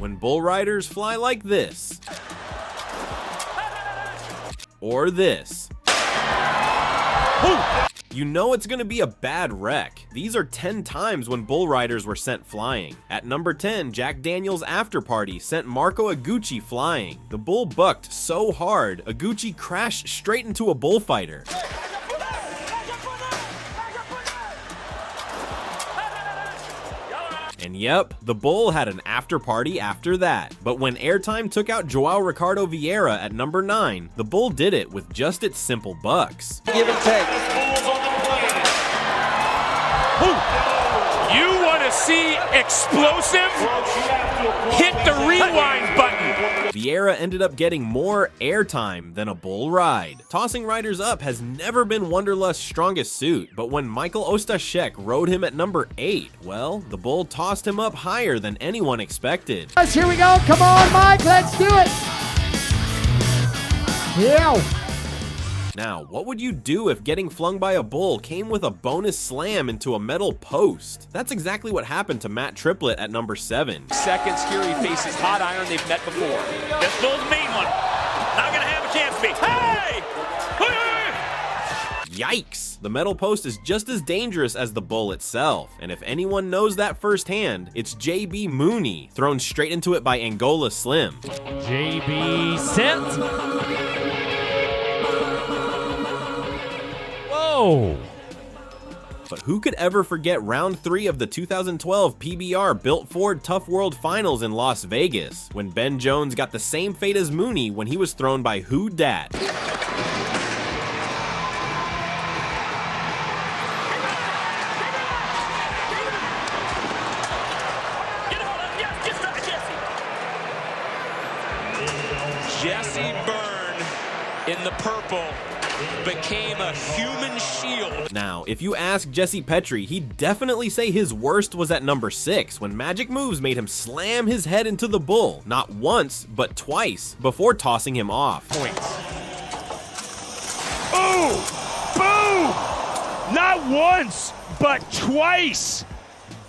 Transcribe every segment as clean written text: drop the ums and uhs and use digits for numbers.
when bull riders fly like this. Or this. You know it's gonna be a bad wreck. These are 10 times when bull riders were sent flying. At number 10, Jack Daniel's After Party sent Marco Iguchi flying. The bull bucked so hard, Iguchi crashed straight into a bullfighter. And yep, the bull had an after party after that. But when airtime took out Joao Ricardo Vieira at number 9, the bull did it with just its simple bucks. Give and take. You want to see explosive? Hit the rewind button. Vieira ended up getting more airtime than a bull ride. Tossing riders up has never been Wonderlust's strongest suit, but when Michael Ostashek rode him at number 8, well, the bull tossed him up higher than anyone expected. Here we go, come on Mike, let's do it! Yeah! Now, what would you do if getting flung by a bull came with a bonus slam into a metal post? That's exactly what happened to Matt Triplett at number 7. Seconds here, he faces hot iron they've met before. This bull's a mean one. Not gonna have a chance to be. Hey! Yikes! The metal post is just as dangerous as the bull itself, and if anyone knows that firsthand, it's JB Mooney, thrown straight into it by Angola Slim. JB set. Whoa! But who could ever forget round 3 of the 2012 PBR Built Ford Tough World Finals in Las Vegas, when Ben Jones got the same fate as Mooney when he was thrown by Who Dat. Jesse Byrne in the purple became a human shield. Now, if you ask Jesse Petrie, he'd definitely say his worst was at number 6, when Magic Moves made him slam his head into the bull, not once, but twice, before tossing him off. Points. Boom! Boom! Not once, but twice!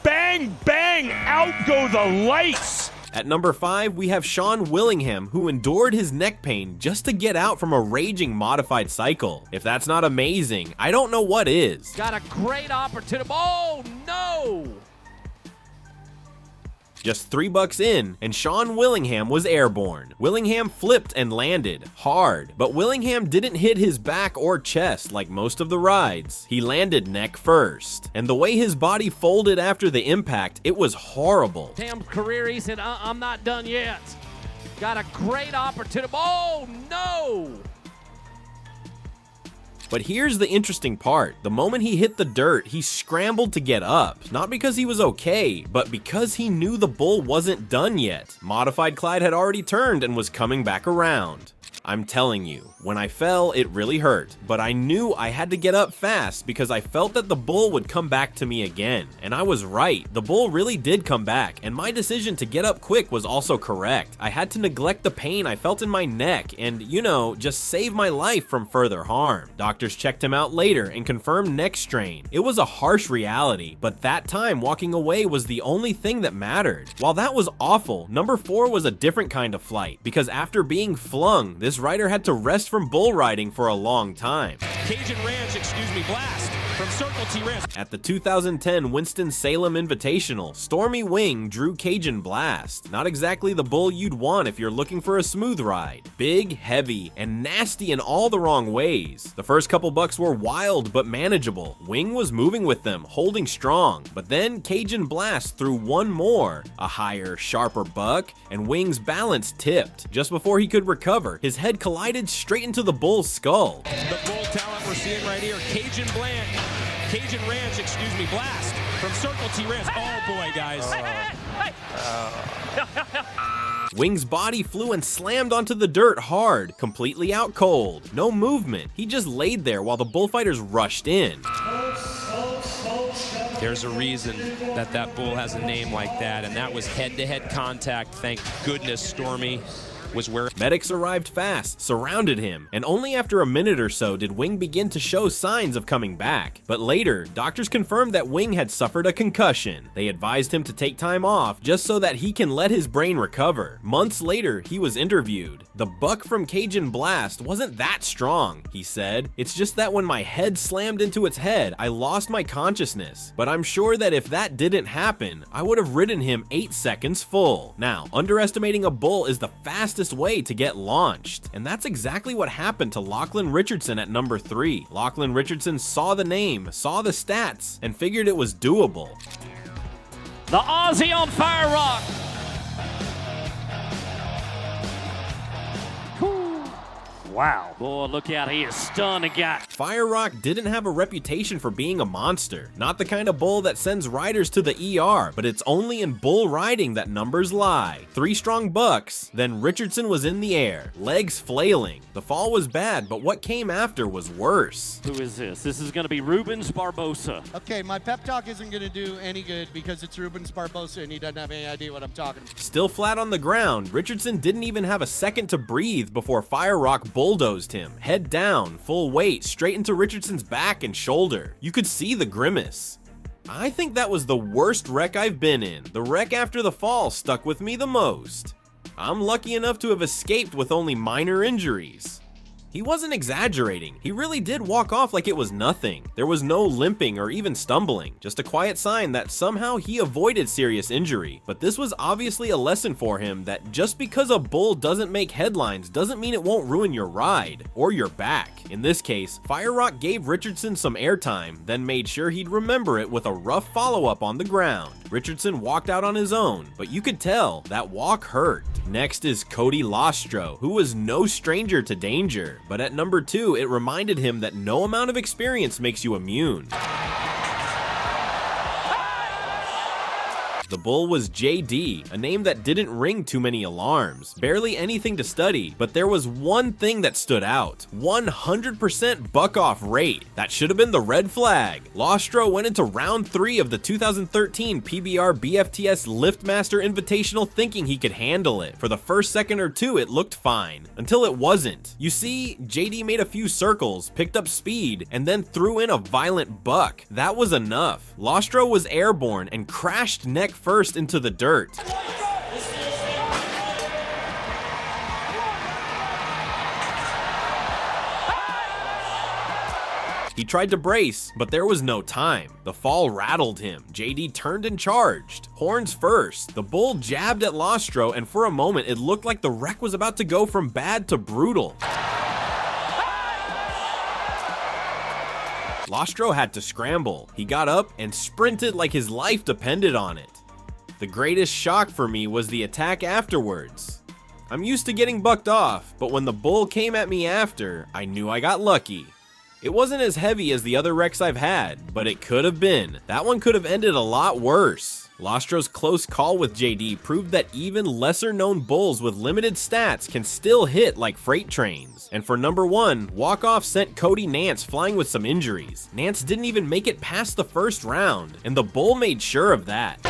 Bang, bang, out go the lights! At number 5, we have Shawn Willingham, who endured his neck pain just to get out from a raging modified cycle. If that's not amazing, I don't know what is. Got a great opportunity. Oh, no! Just $3 in, and Shawn Willingham was airborne. Willingham flipped and landed hard, but Willingham didn't hit his back or chest like most of the rides. He landed neck first, and the way his body folded after the impact, it was horrible. Tam's career, he said, I'm not done yet. Got a great opportunity. Oh, no! But here's the interesting part. The moment he hit the dirt, he scrambled to get up. Not because he was okay, but because he knew the bull wasn't done yet. Modified Clyde had already turned and was coming back around. I'm telling you, when I fell, it really hurt, but I knew I had to get up fast because I felt that the bull would come back to me again. And I was right, the bull really did come back, and my decision to get up quick was also correct. I had to neglect the pain I felt in my neck and, you know, just save my life from further harm. Doctors checked him out later and confirmed neck strain. It was a harsh reality, but that time walking away was the only thing that mattered. While that was awful, number 4 was a different kind of flight, because after being flung, this rider had to rest from bull riding for a long time. Cajun Ranch, blast from Circle T Ranch. At the 2010 Winston-Salem Invitational, Stormy Wing drew Cajun Blast. Not exactly the bull you'd want if you're looking for a smooth ride. Big, heavy, and nasty in all the wrong ways. The first couple bucks were wild but manageable. Wing was moving with them, holding strong. But then Cajun Blast threw one more, a higher, sharper buck, and Wing's balance tipped. Just before he could recover, his head collided straight into the bull's skull. The bull talent we're seeing right here, Cajun Ranch, blast from Circle T Ranch. Oh boy, guys. Wing's body flew and slammed onto the dirt hard, completely out cold. No movement. He just laid there while the bullfighters rushed in. There's a reason that bull has a name like that, and that was head-to-head contact. Thank goodness Stormy was where Medics arrived fast, surrounded him, and only after a minute or so did Wing begin to show signs of coming back. But later, doctors confirmed that Wing had suffered a concussion. They advised him to take time off just so that he can let his brain recover. Months later, he was interviewed. "The buck from Cajun Blast wasn't that strong," he said. "It's just that when my head slammed into its head, I lost my consciousness. But I'm sure that if that didn't happen, I would have ridden him 8 seconds full." Now, underestimating a bull is the fastest way to get launched. And that's exactly what happened to Lachlan Richardson at number 3. Lachlan Richardson saw the name, saw the stats, and figured it was doable. The Aussie on Fire Rock. Wow. Boy, look out, he is stunned again. Fire Rock didn't have a reputation for being a monster. Not the kind of bull that sends riders to the ER, but it's only in bull riding that numbers lie. 3 strong bucks, then Richardson was in the air, legs flailing. The fall was bad, but what came after was worse. Who is this? This is going to be Rubens Barbosa. Okay, my pep talk isn't going to do any good because it's Rubens Barbosa and he doesn't have any idea what I'm talking about. Still flat on the ground, Richardson didn't even have a second to breathe before Fire Rock bulldozed him, head down, full weight, straight into Richardson's back and shoulder. You could see the grimace. I think that was the worst wreck I've been in. The wreck after the fall stuck with me the most. I'm lucky enough to have escaped with only minor injuries. He wasn't exaggerating. He really did walk off like it was nothing. There was no limping or even stumbling, just a quiet sign that somehow he avoided serious injury. But this was obviously a lesson for him that just because a bull doesn't make headlines doesn't mean it won't ruin your ride or your back. In this case, Fire Rock gave Richardson some airtime, then made sure he'd remember it with a rough follow-up on the ground. Richardson walked out on his own, but you could tell that walk hurt. Next is Cody Lostro, who was no stranger to danger, but at number 2, it reminded him that no amount of experience makes you immune. The bull was JD, a name that didn't ring too many alarms. Barely anything to study, but there was one thing that stood out. 100% buck-off rate. That should have been the red flag. Lostro went into round 3 of the 2013 PBR BFTS Liftmaster Invitational thinking he could handle it. For the first second or two, it looked fine, until it wasn't. You see, JD made a few circles, picked up speed, and then threw in a violent buck. That was enough. Lostro was airborne and crashed neck first into the dirt. He tried to brace, but there was no time. The fall rattled him. JD turned and charged. Horns first. The bull jabbed at Lostro, and for a moment it looked like the wreck was about to go from bad to brutal. Lostro had to scramble. He got up and sprinted like his life depended on it. The greatest shock for me was the attack afterwards. I'm used to getting bucked off, but when the bull came at me after, I knew I got lucky. It wasn't as heavy as the other wrecks I've had, but it could have been. That one could have ended a lot worse. Lostro's close call with JD proved that even lesser known bulls with limited stats can still hit like freight trains. And for number 1, Walkoff sent Cody Nance flying with some injuries. Nance didn't even make it past the first round, and the bull made sure of that.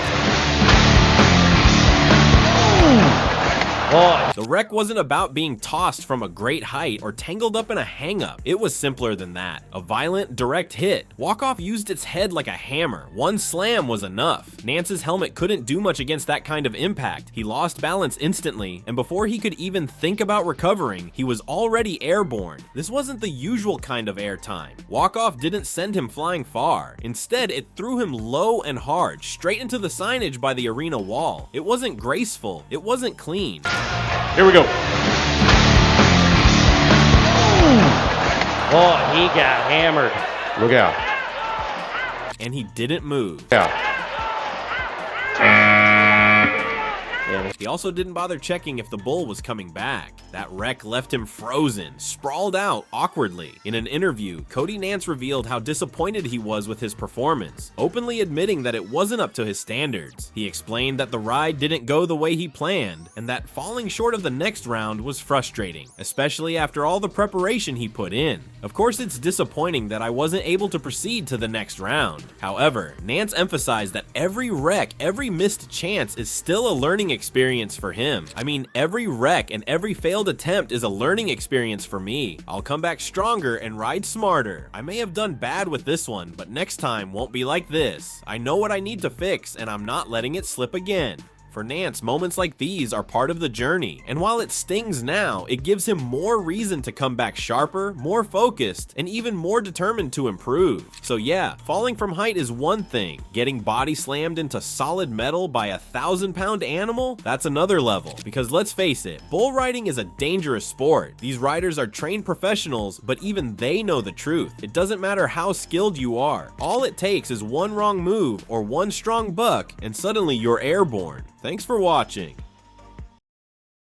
Boy. The wreck wasn't about being tossed from a great height or tangled up in a hang-up. It was simpler than that. A violent, direct hit. Walkoff used its head like a hammer. One slam was enough. Nance's helmet couldn't do much against that kind of impact. He lost balance instantly, and before he could even think about recovering, he was already airborne. This wasn't the usual kind of airtime. Walkoff didn't send him flying far. Instead, it threw him low and hard, straight into the signage by the arena wall. It wasn't graceful. It wasn't clean. Here we go. Boy, he got hammered. Look out. And he didn't move. Yeah. He also didn't bother checking if the bull was coming back. That wreck left him frozen, sprawled out awkwardly. In an interview, Cody Nance revealed how disappointed he was with his performance, openly admitting that it wasn't up to his standards. He explained that the ride didn't go the way he planned, and that falling short of the next round was frustrating, especially after all the preparation he put in. Of course, it's disappointing that I wasn't able to proceed to the next round. However, Nance emphasized that every wreck, every missed chance is still a learning experience experience for him. I mean, every wreck and every failed attempt is a learning experience for me. I'll come back stronger and ride smarter. I may have done bad with this one, but next time won't be like this. I know what I need to fix, and I'm not letting it slip again. For Nance, moments like these are part of the journey, and while it stings now, it gives him more reason to come back sharper, more focused, and even more determined to improve. So yeah, falling from height is one thing. Getting body slammed into solid metal by a 1,000-pound animal? That's another level, because let's face it, bull riding is a dangerous sport. These riders are trained professionals, but even they know the truth. It doesn't matter how skilled you are. All it takes is one wrong move or one strong buck, and suddenly you're airborne. Thanks for watching.